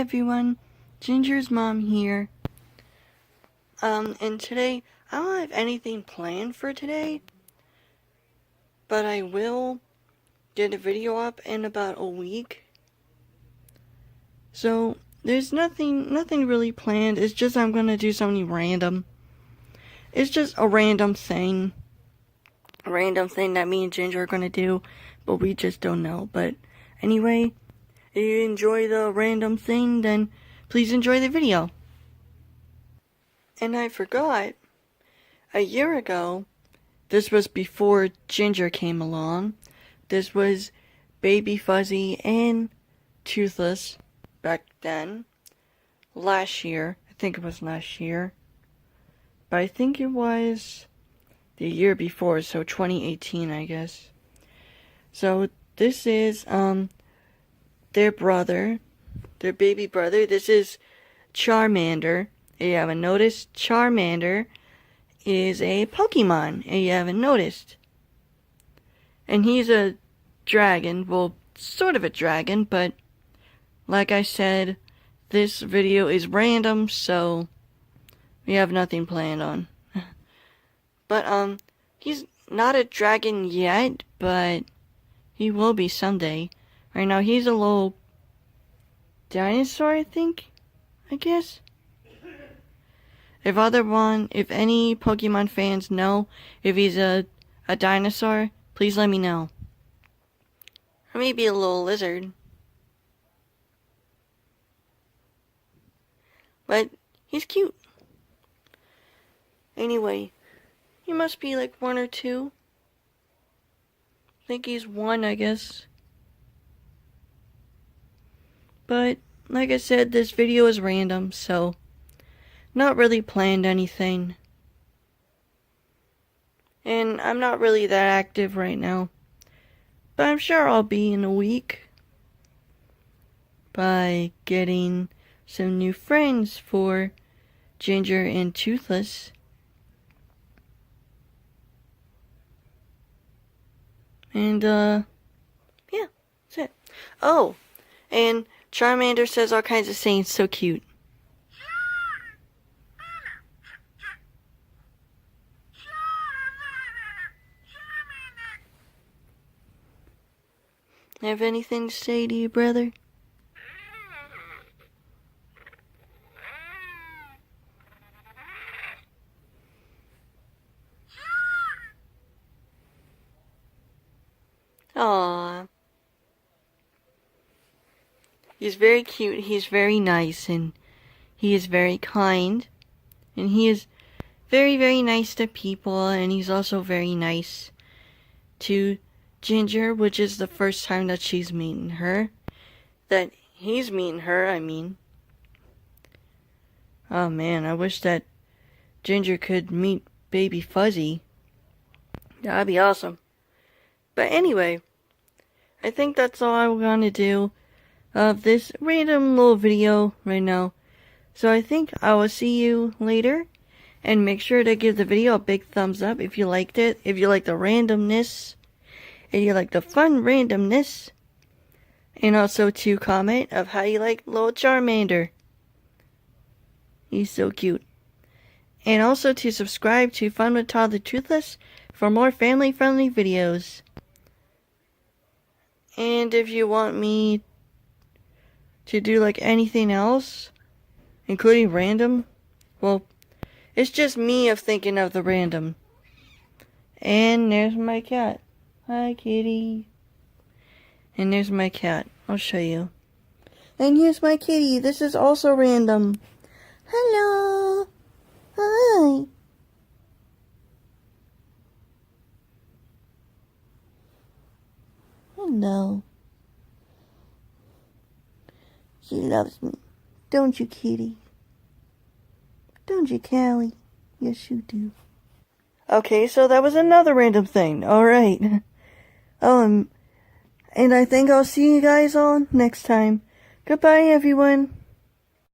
everyone, Ginger's mom here. And today, I don't have anything planned for today, but I will get a video up in about a week. So, there's nothing really planned. It's just I'm gonna do something random. It's just a random thing. A random thing that me and Ginger are gonna do, but we just don't know. But anyway, if you enjoy the random thing, then please enjoy the video. And I forgot, a year ago, this was before Ginger came along. This was Baby Fuzzy and Toothless back then. Last year. I think it was last year. But I think it was the year before, so 2018, I guess. So this is their brother, their baby brother. This is Charmander. If you haven't noticed, Charmander is a Pokemon, if you haven't noticed. And he's a dragon, well, sort of a dragon, but like I said, this video is random, so we have nothing planned on. But, he's not a dragon yet, but he will be someday. Right now, he's a little dinosaur, I guess. If any Pokemon fans know if he's a dinosaur, please let me know. Or maybe a little lizard. But he's cute. Anyway, he must be like 1 or 2. I think he's 1, I guess. But, like I said, this video is random, so not really planned anything. And I'm not really that active right now. But I'm sure I'll be in a week. By getting some new friends for Ginger and Toothless. And, yeah, that's it. Oh, and Charmander says all kinds of sayings, so cute. Have anything to say to you, brother? Aww. He's very cute, he's very nice, and he is very kind. And he is very, very nice to people, and he's also very nice to Ginger, which is the first time that she's meeting her. That he's meeting her, I mean. Oh man, I wish that Ginger could meet Baby Fuzzy. That'd be awesome. But anyway, I think that's all I'm gonna do of this random little video right now. So I think I will see you later. And make sure to give the video a big thumbs up if you liked it. If you like the randomness. If you like the fun randomness. And also to comment of how you like little Charmander. He's so cute. And also to subscribe to Fun with Todd the Toothless for more family friendly videos. And if you want me to do like anything else, including random, well, it's just me of thinking of the random. And there's my cat. Hi, kitty. And there's my cat. I'll show you. And here's my kitty. This is also random. Hello. Hi. Hello. She loves me. Don't you, kitty? Don't you, Callie? Yes, you do. Okay, so that was another random thing. Alright. And I think I'll see you guys all next time. Goodbye, everyone.